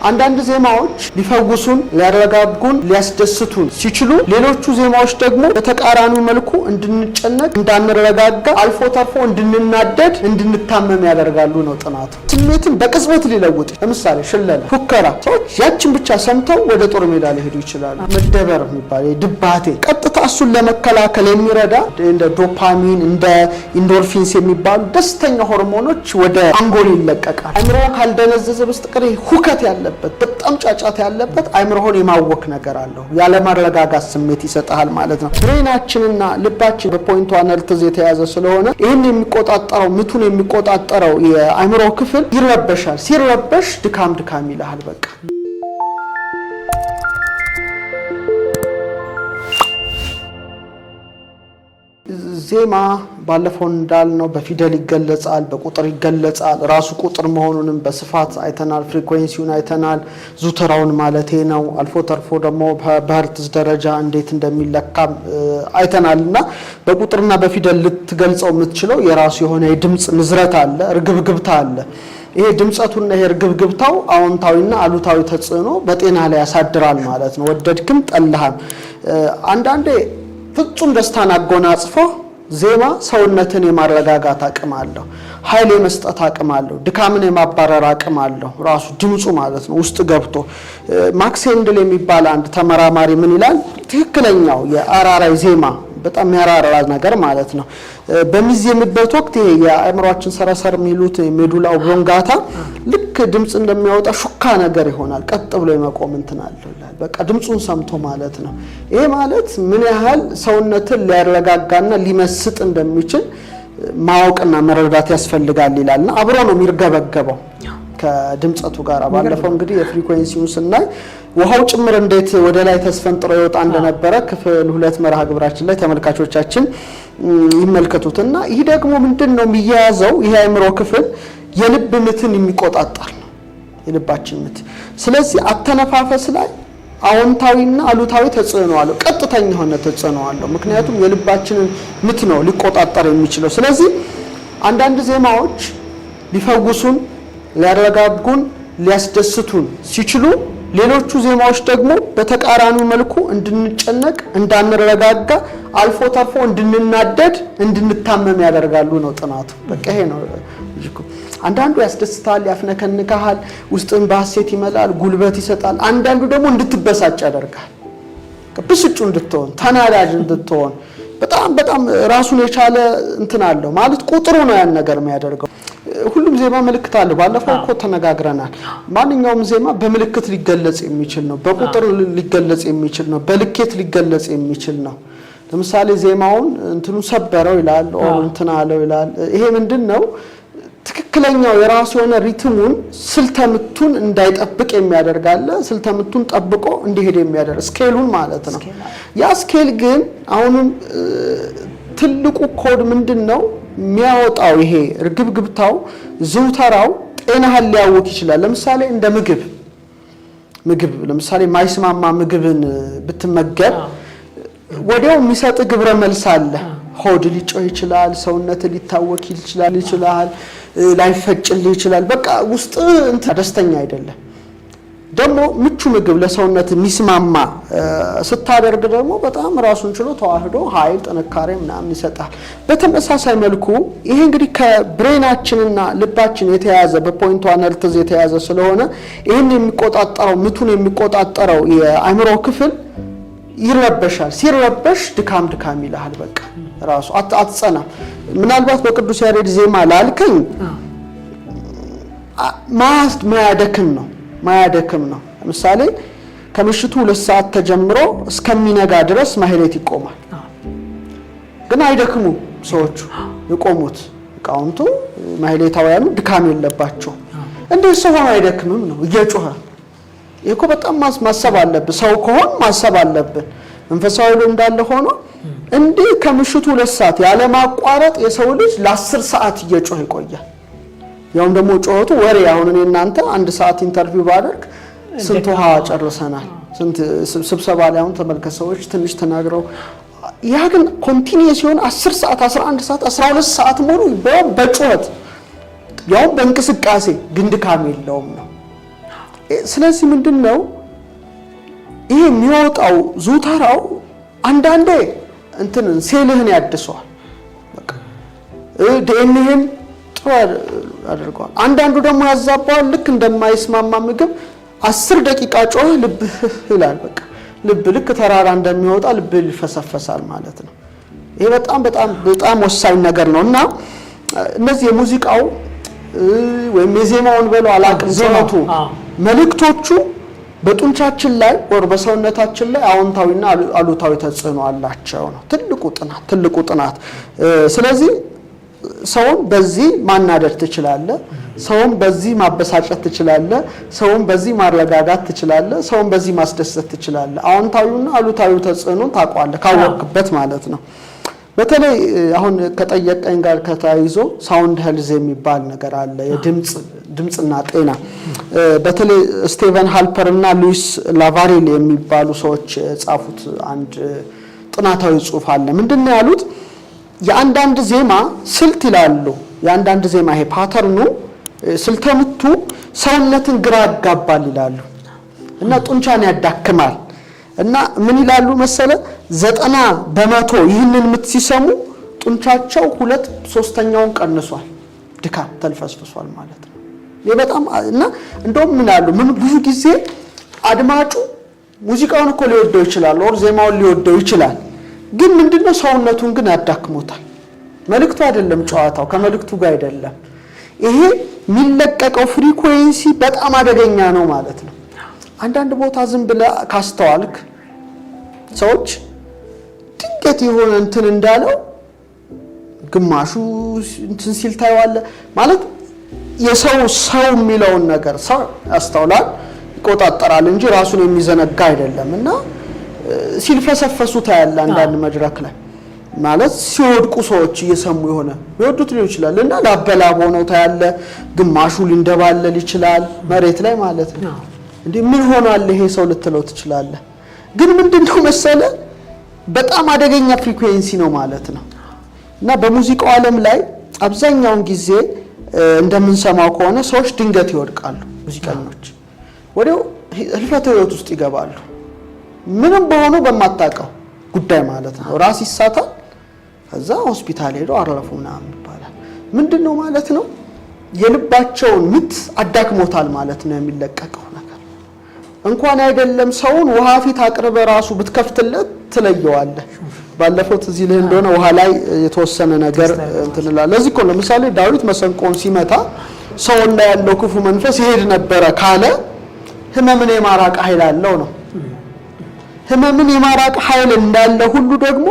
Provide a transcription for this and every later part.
አንዳንድ ዜማዎች ሊፈውሱን ሊያረጋጉን ሊያስደስቱን ሲችሉ ሌሎቹ ዜማዎች ደግሞ በተቃራኒው መልኩ እንድንጨነቅ እንዳንረጋጋ አልፎ ተርፎ እንድንናደድ እንድንታመም ያደርጋሉ ነው ጥናቱ። ስሜትን በቅጽበት ሊለውጥ ለምሳሌ ሽለላ ፉከራ ሰዎች ያችን ብቻ ሰምተው ወደ ጦር ሜዳ ሊሄዱ ይችላሉ። መደበር የሚባለው ድባቴ ቀጥታ እሱን ለመከላከል የሚረዳ እንደ ዶፓሚን እንደ ኢንዶርፊንስ የሚባሉ ደስተኛ ሆርሞኖች ወደ አንጎል ይለቀቃል። አእምሮ ካልደነዘዘ በስተቀር ሁከት ያለ በጣም ጫጫታ ያለበት አይምሮን የማወክ ነገር አለው ያለ ማረጋጋት ስሜት ይሰጣል ማለት ነው። ብሬናችንና ልባችን በፖይንቱ አነርትዝ የተያዘ ስለሆነ ይሄን የሚቆጣጣረው ምቱን የሚቆጣጣረው የአይምሮ ክፍል ይረበሻል። ሲረበሽ ድካም ይላል በቃ። ዜማ ባለፈው እንዳልነው በፊደል ይገለጻል በቁጥር ይገለጻል። ራሱ ቁጥር መሆኑንም በስፋት አይተናል። ፍሪኩዌንሲውን አይተናል። ዙተራውን ማለቴ ነው። አልፎ ተርፎ ደግሞ በህርትዝ ደረጃ እንዴት እንደሚለካ አይተናልና በቁጥርና በፊደል ልትገልጸው የምትችለው የራሱ የሆነ የድምጽ ንዝረት አለ፣ እርግብግብታ አለ። ይሄ ድምጸቱና ይሄ እርግብግብታው አዎንታዊና አሉታዊ ተጽዕኖ በጤና ላይ ያሳድራል ማለት ነው። ወደድክም ጠላህም አንዳንዴ ፍጹም ደስታን አጎናጽፎ ዜማ ሰውነትን የማረጋጋት አቅም አለው፣ ኃይል የመስጠት አቅም አለው፣ ድካምን የማባረር አቅም አለው ራሱ ድምጹ ማለት ነው። ውስጥ ገብቶ ማክስ ሄንድል የሚባል አንድ ተመራማሪ ምን ይላል? ትክክለኛው የአራራይ ዜማ በጣም ያራራ ነገር ማለት ነው በሚዜምበት ወቅት ይሄ የአእምሮአችን ሰረሰር የሚሉት ሜዱላ ኦብሎንጋታ ልክ ድምጽ እንደሚያወጣ ሹካ ነገር ይሆናል። ቀጥ ብሎ የመቆም እንትን አለው ይላል። በቃ ድምጹን ሰምቶ ማለት ነው። ይሄ ማለት ምን ያህል ሰውነትን ሊያረጋጋና ሊመስጥ እንደሚችል ማወቅና መረዳት ያስፈልጋል ይላልና አብሮ ነው የሚርገበገበው ከድምጸቱ ጋር። ባለፈው እንግዲህ የፍሪኩዌንሲውን ስናይ ውሃው ጭምር እንዴት ወደ ላይ ተስፈንጥሮ ይወጣ እንደነበረ ክፍል 2 መርሃ ግብራችን ላይ ተመልካቾቻችን ይመልከቱትና ይሄ ደግሞ ምንድነው የሚያያዘው? ይሄ አእምሮ ክፍል የልብ ምትን የሚቆጣጣር ነው የልባችን ምት። ስለዚህ አተነፋፈስ ላይ አዎንታዊና አሉታዊ ተጽዕኖ አለው፣ ቀጥተኛ የሆነ ተጽዕኖ አለው። ምክንያቱም የልባችንን ምት ነው ሊቆጣጣር የሚችለው። ስለዚህ አንዳንድ ዜማዎች ሊፈውሱን ሊያረጋጉን ሊያስደስቱን ሲችሉ ሌሎቹ ዜማዎች ደግሞ በተቃራኒው መልኩ እንድንጨነቅ እንዳንረጋጋ አልፎ ተርፎ እንድንናደድ እንድንታመም ያደርጋሉ ነው ጥናቱ። በቃ ይሄ ነው። አንዳንዱ ያስደስታል ያፍነከንካል ውስጥን በሐሴት ይመላል ጉልበት ይሰጣል። አንዳንዱ ደግሞ እንድትበሳጭ ያደርጋል፣ ብስጩ እንድትሆን ተናዳጅ እንድትሆን በጣም ራሱን የቻለ እንትን አለው ማለት ቁጥሩ ነው ያን ነገር የሚያደርገው። ሁሉም ዜማ ምልክት አለው። ባለፈው እኮ ተነጋግረናል። ማንኛውም ዜማ በምልክት ሊገለጽ የሚችል ነው፣ በቁጥር ሊገለጽ የሚችል ነው፣ በልኬት ሊገለጽ የሚችል ነው። ለምሳሌ ዜማውን እንትኑ ሰበረው ይላል ኦር እንትና አለው ይላል። ይሄ ምንድነው? ትክክለኛው የራሱ የሆነ ሪትሙን ስልተምቱን እንዳይጠብቅ የሚያደርጋለ ስልተምቱን ጠብቆ እንዲሄድ የሚያደርግ ስኬሉን ማለት ነው። ያ ስኬል ግን አሁንም ትልቁ ኮድ ምንድነው የሚያወጣው? ይሄ እርግብግብታው ዝውተራው ጤናህን ሊያውክ ይችላል። ለምሳሌ እንደ ምግብ ለምሳሌ ማይስማማ ምግብን ብትመገብ ወዲያው የሚሰጥ ግብረ መልስ አለ። ሆድ ሊጮህ ይችላል፣ ሰውነት ሊታወክ ይችላል፣ ላይፈጭል ይችላል። በቃ ውስጥ እንትን ደስተኛ አይደለም። ደግሞ ምቹ ምግብ ለሰውነት የሚስማማ ስታደርግ ደግሞ በጣም ራሱን ችሎ ተዋህዶ ኃይል ጥንካሬ ምናምን ይሰጣል። በተመሳሳይ መልኩ ይሄ እንግዲህ ከብሬናችንና ልባችን የተያዘ በፖይንቱ አነርትዝ የተያዘ ስለሆነ ይሄን የሚቆጣጣረው ምቱን የሚቆጣጣረው የአእምሮ ክፍል ይረበሻል። ሲረበሽ ድካም ይላል በቃ ራሱ አትጸና። ምናልባት በቅዱስ ያሬድ ዜማ ላልከኝ ማያደክም ነው። ለምሳሌ ከምሽቱ 2 ሰዓት ተጀምሮ እስከሚነጋ ድረስ ማህሌት ይቆማል። ግን አይደክሙም ሰዎቹ የቆሙት ቃውንቱ ማህሌታውያኑ ድካም የለባቸው። እንዴት ሰው አይደክምም ነው እየጮኸ። ይሄኮ በጣም ማሰብ አለብን። ሰው ከሆነ ማሰብ አለብን። መንፈሳዊ ነው እንዳለ ሆኖ እንዴ ከምሽቱ 2 ሰዓት ያለ ማቋረጥ የሰው ልጅ ለ10 ሰዓት እየጮኸ ይቆያል። ያውን ደግሞ ጮኸቱ ወሬ አሁን እኔ እናንተ 1 ሰዓት ኢንተርቪው ባደርግ ስንት ውሃ ጨርሰናል። ስንት ስብሰባ ላይ አሁን ተመልከቱ ሰዎች ትንሽ ተናግረው ያ ግን ኮንቲኒየስ ሲሆን 10 ሰዓት 11 ሰዓት 12 ሰዓት ሙሉ በጩኸት ያው በእንቅስቃሴ ግን ድካም የለውም ነው። ስለዚህ ምንድነው ይሄ የሚወጣው ዙተራው አንዳንዴ እንትን ሴልህን ያድሰዋል በቃ ዲኤንኤን ጥሩ አድርጓል አንዳንዱ ደግሞ ያዛባዋል ልክ እንደማይስማማ ምግብ 10 ደቂቃ ጮህ ልብ ይላል በቃ ልብ ልክ ተራራ እንደሚወጣ ልብ ይፈሰፈሳል ማለት ነው ይሄ በጣም ወሳኝ ነገር ነውና እነዚህ የሙዚቃው ወይም የዜማውን በለው አላቅም ዘመቱ መልእክቶቹ በጡንቻችን ላይ ወር በሰውነታችን ላይ አዎንታዊና አሉታዊ ተጽዕኖ አላቸው ነው ትልቁ ጥናት ስለዚህ ሰውን በዚህ ማናደድ ትችላለህ ሰውን በዚህ ማበሳጨት ትችላለህ ሰውን በዚህ ማረጋጋት ትችላለህ ሰውን በዚህ ማስደሰት ትችላለህ አዎንታዊና አሉታዊ ተጽዕኖ ታውቃለህ ካወቅበት ማለት ነው በተለይ አሁን ከጠየቀኝ ጋር ከተያይዞ ሳውንድ ሄልዝ የሚባል ነገር አለ የድምጽና ጤና በተለይ ስቲቨን ሃልፐር እና ሉዊስ ላቫሬል የሚባሉ ሰዎች ጻፉት አንድ ጥናታዊ ጽሑፍ አለ ምንድነው ያሉት የአንዳንድ ዜማ ስልት ይላሉ የአንዳንድ ዜማ ይሄ ፓተርኑ ስልተምቱ ሰውነትን ግራ ያጋባል ይላሉ እና ጡንቻን ያዳክማል እና ምን ይላሉ መሰለ 90% ይህንን ምት ሲሰሙ ጡንቻቸው 2/3ኛውን ቀንሷል ድካም ተልፈስፍሷል ማለት ነው ይሄ በጣም እና እንደውም ምን አሉ ምን ብዙ ጊዜ አድማጩ ሙዚቃውን እኮ ሊወደው ይችላል ወር ዜማውን ሊወደው ይችላል ግን ምንድነው ሰውነቱን ግን ያዳክሞታል መልእክቱ አይደለም ጨዋታው ከመልእክቱ ጋር አይደለም ይሄ የሚለቀቀው ፍሪኩዌንሲ በጣም አደገኛ ነው ማለት ነው አንዳንድ ቦታ ዝም ብለ ካስተዋልክ ሰዎች ድንገት የሆነ እንትን እንዳለው ግማሹ እንትን ሲል ታይዋለ ማለት የሰው የሚለውን ነገር ሰው ያስተውላል ይቆጣጠራል እንጂ ራሱን የሚዘነጋ አይደለምና ሲልፈሰፈሱ ታያለ አንዳንድ መድረክ ላይ ማለት ሲወድቁ ሰዎች እየሰሙ ይሆነ ይወዱት ሊሆን ይችላል እና ላበላብ ሆነው ታያለ ግማሹ ሊንደባለል ይችላል መሬት ላይ ማለት ነው እንዴ ምን ሆኗል ይሄ ሰው ልትለው ትችላለህ ግን ምንድነው መሰለ በጣም አደገኛ ፍሪኩዌንሲ ነው ማለት ነው እና በሙዚቃው ዓለም ላይ አብዛኛውን ጊዜ እንደምንሰማው ከሆነ ሰዎች ድንገት ይወድቃሉ ሙዚቀኞች ወዲያው ህልፈተ ህይወት ውስጥ ይገባሉ ምንም በሆነ በማታቀው ጉዳይ ማለት ነው ራስ ይሳታል ከዛ ሆስፒታል ሄዶ አረፉና ይባላል ምንድነው ማለት ነው የልባቸውን ምት አዳክሞታል ማለት ነው የሚለቀቀው ነገር እንኳን አይደለም ሰውን ውሃ ፊት አቅርበ ራሱ ብትከፍትለት ትለየዋለህ ባለፈው እዚህ ላይ እንደሆነ ውሃ ላይ የተወሰነ ነገር እንትላል ለዚህ እኮ ለምሳሌ ዳዊት መሰንቆን ሲመታ ሰውን ላይ ያለው ክፉ መንፈስ ይሄድ ነበር ካለ ህመምን የማራቅ ኃይል አለው ነው ህመምን የማራቅ ኃይል እንዳለ ሁሉ ደግሞ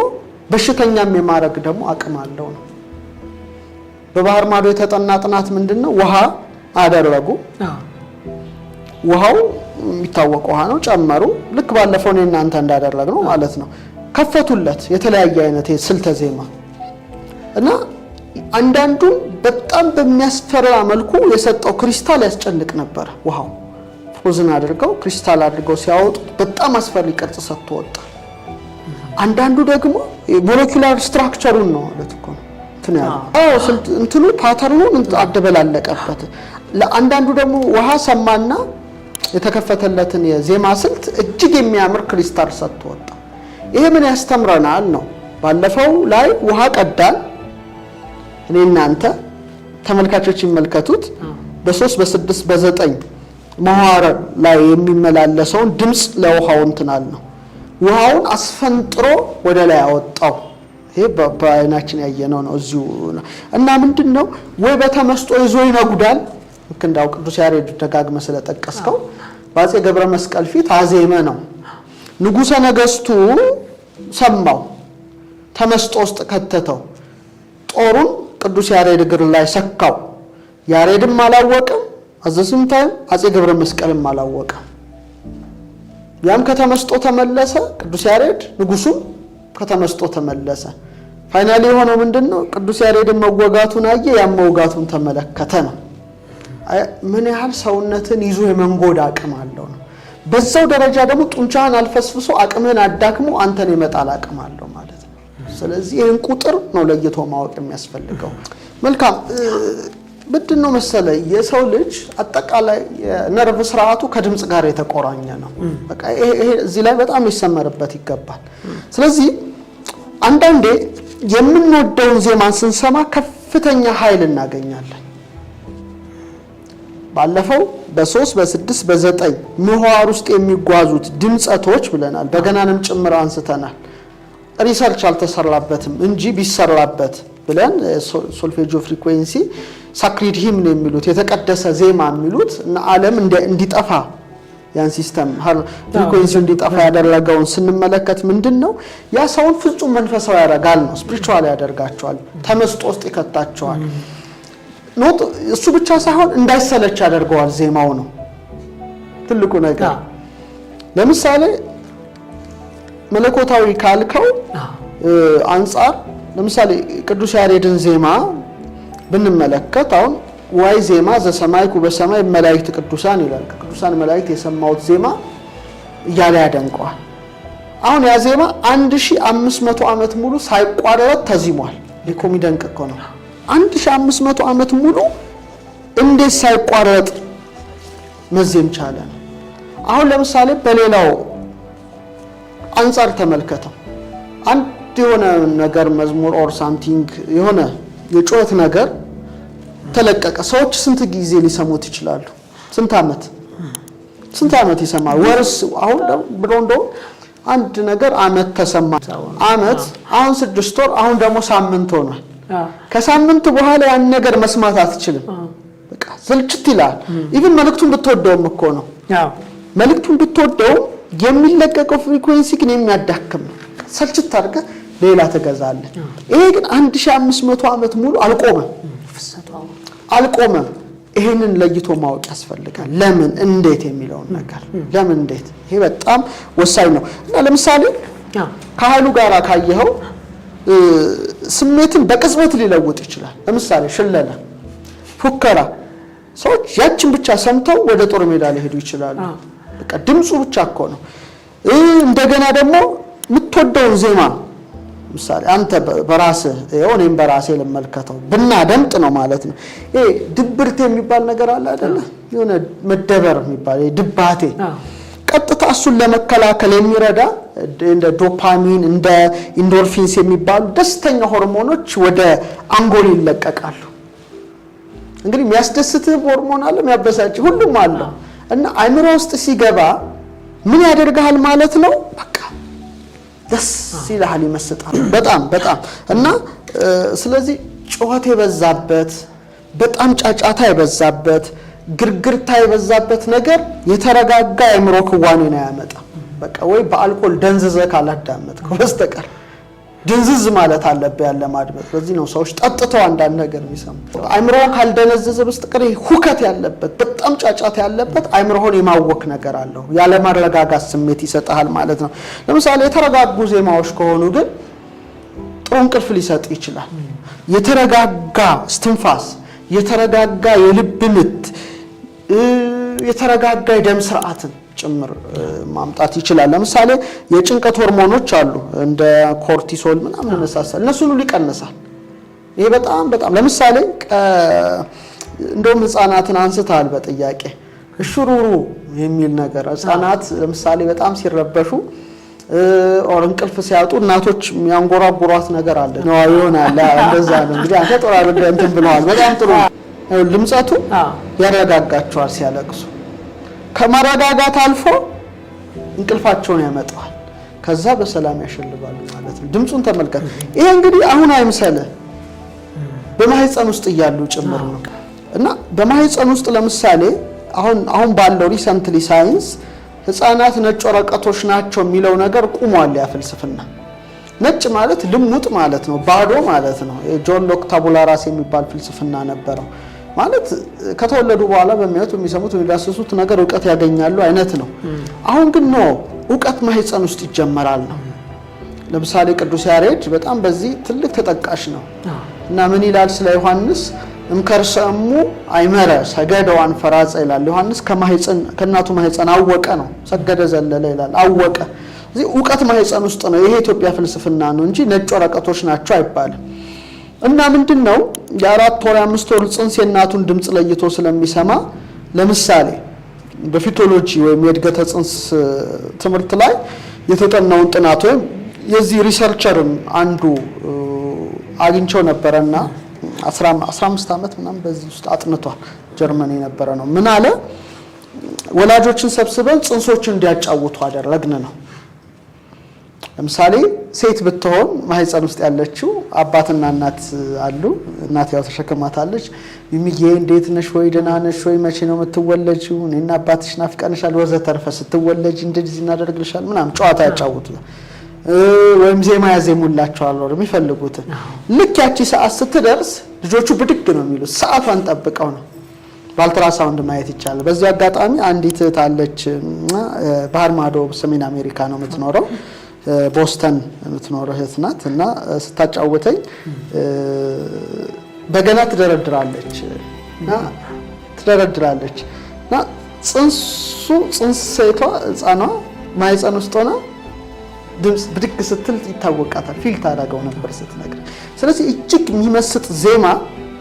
በሽተኛም የማረግ ደግሞ አቅም አለው ነው በባህር ማዶ የተጠና ጥናት ምንድነው ውሃ አደረጉ ውሃው የሚታወቅ ውሃ ነው ጨመሩ ልክ ባለፈው ነው እናንተ እንዳደረግነው ማለት ነው ከፈቱለት የተለያየ አይነት ስልተ ዜማ እና አንዳንዱ በጣም በሚያስፈራ መልኩ የሰጠው ክሪስታል ያስጨንቅ ነበር ውሃው ፎዝን አድርገው ክሪስታል አድርገው ሲያወጡ በጣም አስፈሪ ቅርጽ ሰጥቶ ወጣ አንዳንዱ ደግሞ ሞለኪውላር ስትራክቸሩን ነው ማለት እኮ እንትኑ ፓተርኑን አደበላለቀበት ለአንዳንዱ ደግሞ ውሃ ሰማና የተከፈተለትን የዜማ ስልት እጅግ የሚያምር ክሪስታል ሰጥቶ ወጣ ይሄ ምን ያስተምረናል ነው ባለፈው ላይ ውሃ ቀዳን እኔና አንተ ተመልካቾች ይመልከቱት በ3 በ6 በ9 መዋረ ላይ የሚመላለሰውን ድምጽ ለውሃው እንትናል ነው ውሃውን አስፈንጥሮ ወደ ላይ አወጣው ይሄ በአይናችን ያየነው ነው እዚሁ እና ምንድነው ወይ በተመስጦ ይዞ ይነጉዳል እንክንዳው ቅዱስ ያሬድ ደጋግመ ስለጠቀስከው ባጼ ገብረ መስቀል ፊት አዜመ ነው ንጉሰ ነገስቱ ሰማው ተመስጦ ውስጥ ከተተው ጦሩን ቅዱስ ያሬድ እግር ላይ ሰካው ያሬድም አላወቀም አዘስምታይ አጼ ገብረ መስቀልም አላወቀም ያም ከተመስጦ ተመለሰ ቅዱስ ያሬድ ንጉሱ ከተመስጦ ተመለሰ ፋይናሊ ሆኖ ምንድነው ቅዱስ ያሬድ መወጋቱን አየ ያም መወጋቱን ተመለከተ ነው ምን ያህል ሰውነትን ይዞ የመንጎድ አቅም አለው ነው በዛው ደረጃ ደግሞ ጡንቻን አልፈስፍሶ አቅምን አዳክሞ አንተን የመጣል አቅም አለው ማለት ነው ስለዚህ ይሄን ቁጥር ነው ለየቶ ማወቅ የሚያስፈልገው መልካም ምንድነው መሰለ የሰው ልጅ አጠቃላይ የነርቭ ስርዓቱ ከድምጽ ጋር የተቆራኘ ነው በቃ ይሄ እዚህ ላይ በጣም ይሰመርበት ይገባል ስለዚህ አንዳንዴ የምንወደውን ዜማን ስንሰማ ከፍተኛ ኃይል እናገኛለን ባለፈው በ3 በ6 በ9 ምህዋር ውስጥ የሚጓዙት ድምጸቶች ብለናል በገናንም ጭምር አንስተናል ሪሰርች አልተሰራበትም እንጂ ቢሰራበት ብለን ሶልፌጆ ፍሪኩዌንሲ ሳክሪድ ሂምን የሚሉት የተቀደሰ ዜማ የሚሉት እና ዓለም እንዲጠፋ ያን ሲስተም ፍሪኩዌንሲ እንዲጠፋ ያደረገውን ስንመለከት ምንድነው ያ ሰውን ፍጹም መንፈሳዊ ያደርጋል ነው ስፒሪቹዋል ያደርጋቸዋል ተመስጦ ውስጥ ይከታቸዋል ኖት እሱ ብቻ ሳይሆን እንዳይሰለች ያደርገዋል ዜማው ነው ትልቁ ነገር ለምሳሌ መለኮታዊ ካልከው አንፃር ለምሳሌ ቅዱስ ያሬድን ዜማ ብንመለከት አሁን ዋይ ዜማ ዘሰማይኩ በሰማይ መላእክት ቅዱሳን ይላል ቅዱሳን መላእክት የሰማውት ዜማ እያለ ያደንቀዋል አሁን ያ ዜማ 1500 ዓመት ሙሉ ሳይቋረጥ ተዚሟል ለኮሚደንቅ እኮ ነው 1500 ዓመት ሙሉ እንዴት ሳይቋረጥ መዜም ቻለ አሁን ለምሳሌ በሌላው አንፃር ተመልከተው አንድ የሆነ ነገር መዝሙር ኦር ሳምቲንግ የሆነ የጮት ነገር ተለቀቀ ሰዎች ስንት ጊዜ ሊሰሙት ይችላሉ ስንት ዓመት ይሰማል ወርስ አሁን ብሮንዶ አንድ ነገር አመት ተሰማ አመት አሁን 6 ወር አሁን ደግሞ ሳምንት ሆኗል ከሳምንት በኋላ ያን ነገር መስማት አትችልም በቃ ስልችት ይላል ኢቭን መልእክቱን ብትወደውም እኮ ነው መልእክቱን ብትወደው የሚለቀቀው ፍሪኩዌንሲ ግን የሚያዳክም ነው ሰልችት አድርገ ሌላ ተገዛለ ይሄ ግን 1500 ዓመት ሙሉ አልቆመም ይሄንን ለይቶ ማወቅ ያስፈልጋል ለምን እንዴት የሚለው ነገር ለምን እንዴት ይሄ በጣም ወሳኝ ነው እና ለምሳሌ ከኃይሉ ጋር ካየኸው ስሜትን በቅጽበት ሊለውጥ ይችላል ለምሳሌ ሽለላ ፉከራ ሰዎች ያችን ብቻ ሰምተው ወደ ጦር ሜዳ ሊሄዱ ይችላሉ በቃ ድምጹ ብቻ እኮ ነው እንደገና ደግሞ ምትወደው ዜማ ምሳሌ አንተ በራስህ እኔም በራሴ ለመልከተው ብናደምጥ ነው ማለት ነው ይሄ ድብርት የሚባል ነገር አለ አይደለ የሆነ መደበር የሚባል ድባቴ ቀጥታ እሱን ለመከላከል የሚረዳ እንደ ዶፓሚን እንደ ኢንዶርፊንስ የሚባሉ ደስተኛ ሆርሞኖች ወደ አንጎል ይለቀቃሉ እንግዲህ የሚያስደስትህ ሆርሞን አለ የሚያበሳጭ ሁሉም አለ እና አይምሮ ውስጥ ሲገባ ምን ያደርጋል ማለት ነው በቃ ደስ ይላል ይመስጣል በጣም እና ስለዚህ ጩኸት የበዛበት በጣም ጫጫታ የበዛበት ግርግርታ የበዛበት ነገር የተረጋጋ አይምሮ ክዋኔ ነው ያመጣ በቃ ወይ በአልኮል ደንዝዘ ካላዳመጥከው በስተቀር ድንዝዝ ማለት አለበት ያለ ማድመጥ ስለዚህ ነው ሰዎች ጠጥተው አንዳንድ ነገር የሚሰሙ አይምሮ ካልደነዘዘ በስተቀር ሁከት ያለበት በጣም ጫጫታ ያለበት አይምሮን የማወክ ነገር አለው ያለ ማረጋጋት ስሜት ይሰጣል ማለት ነው ለምሳሌ የተረጋጉ ዜማዎች ከሆኑ ግን ጥሩ እንቅልፍ ሊሰጥ ይችላል የተረጋጋ እስትንፋስ የተረጋጋ የልብ ምት የተረጋጋ የደም ስርዓትን ጭምር ማምጣት ይችላል ለምሳሌ የጭንቀት ሆርሞኖች አሉ እንደ ኮርቲሶል ምናምን መሳሰል እነሱን ሁሉ ይቀንሳል ይሄ በጣም ለምሳሌ እንደውም ህፃናትን አንስታል በጥያቄ እሽሩሩ የሚል ነገር ህፃናት ለምሳሌ በጣም ሲረበሹ ኦር እንቅልፍ ሲያጡ እናቶች የሚያንጎራጉሯት ነገር አለ ነው ይሆናል እንደዛ ነው እንግዲህ አንተ ጦራል እንትን ብለዋል በጣም ጥሩ ልምጻቱ ያረጋጋቸዋል ሲያለቅሱ ከመረጋጋት አልፎ እንቅልፋቸውን ያመጣዋል ከዛ በሰላም ያሸልባሉ ማለት ነው ድምጹን ተመልከት ይሄ እንግዲህ አሁን አይምሰለ በማህፀን ውስጥ ይያሉ ጭምር ነው እና በማህፀን ውስጥ ለምሳሌ አሁን ባለው ሪሰንትሊ ሳይንስ ህፃናት ነጭ ወረቀቶች ናቸው የሚለው ነገር ቁሟል ያ ፍልስፍና ነጭ ማለት ልሙጥ ማለት ነው ባዶ ማለት ነው ጆን ሎክ ታቡላ ራስ የሚባል ፍልስፍና ነበረው ማለት ከተወለዱ በኋላ በሚያዩት የሚሰሙት የሚዳሰሱት ነገር ዕውቀት ያገኛሉ አይነት ነው አሁን ግን ነው ዕውቀት ማህፀን ውስጥ ይጀመራል ነው ለምሳሌ ቅዱስ ያሬድ በጣም በዚህ ትልቅ ተጠቃሽ ነው እና ምን ይላል ስለ ዮሐንስ እንከርሰሙ አይመረ ሰገደዋን ፈራጸ ይላል ዮሐንስ ከእናቱ ማህፀን አወቀ ነው ሰገደ ዘለለ ይላል አወቀ እዚህ ዕውቀት ማህፀን ውስጥ ነው ይሄ ኢትዮጵያ ፍልስፍና ነው እንጂ ነጭ ወረቀቶች ናቸው አይባልም እና ምንድነው የ4 ወር 5 ወር ጽንስ የእናቱን ድምጽ ለይቶ ስለሚሰማ ለምሳሌ በፊቶሎጂ ወይም የእድገተ ጽንስ ትምህርት ላይ የተጠናውን ጥናት ወይም የዚህ ሪሰርቸርን አንዱ አግኝቸው ነበርና 15 ዓመት ምናምን በዚህ ውስጥ አጥንቷል ጀርመን የነበረ ነው ምን አለ ወላጆችን ሰብስበን ጽንሶችን እንዲያጫውቱ አደረግን ነው ለምሳሌ ሴት ብትሆን ማህፀን ውስጥ ያለችው አባትና እናት አሉ እናት ያው ተሸከማታለች ሚሚዬ እንዴት ነሽ ወይ ደህና ነሽ ወይ መቼ ነው የምትወለጂው እኔና አባትሽ ናፍቀንሻል ወዘተርፈ ስትወለጂ እንደዚህ እናደርግልሻል ምናምን ጨዋታ ያጫውቱታል ወይም ዜማ ያዜሙላቸዋል ወር የሚፈልጉት ልክ ያቺ ሰዓት ስትደርስ ልጆቹ ብድግ ነው የሚሉት ሰዓቷን ጠብቀው ነው ባልትራሳውንድ ማየት ይቻላል በዚህ አጋጣሚ አንዲት ታለች ባህር ማዶ ሰሜን አሜሪካ ነው የምትኖረው ቦስተን የምትኖረው እህት ናት እና ስታጫውተኝ በገና ትደረድራለች እና ጽንሴቷ ህፃኗ ማህፀን ውስጥ ሆና ድምጽ ብድግ ስትል ይታወቃታል ፊል ታደርገው ነበር ስትነግር ስለዚህ እጅግ የሚመስጥ ዜማ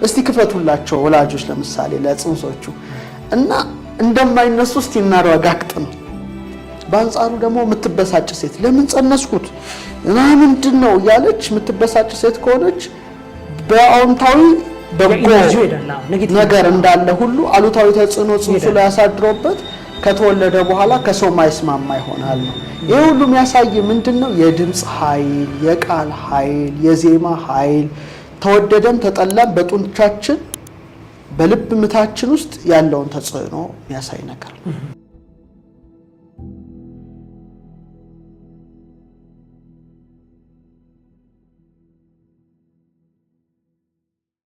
እስቲ ክፈቱላቸው ወላጆች ለምሳሌ ለጽንሶቹ እና እንደማይነሱ እስቲ እናረጋግጥ ነው ባንጻሩ ደግሞ የምትበሳጭ ሴት ለምን ጸነስኩት እና ምንድነው ያለች የምትበሳጭ ሴት ከሆነች በአውንታዊ በጎ ነገር እንዳለ ሁሉ አሉታዊ ተጽዕኖ ጽንሱ ላይ ያሳድሮበት ከተወለደ በኋላ ከሰው ማይስማማ ይሆናል ነው ይሄ ሁሉ የሚያሳይ ምንድነው የድምጽ ኃይል የቃል ኃይል የዜማ ኃይል ተወደደም ተጠላም በጡንቻችን በልብ ምታችን ውስጥ ያለውን ተጽዕኖ የሚያሳይ ነገር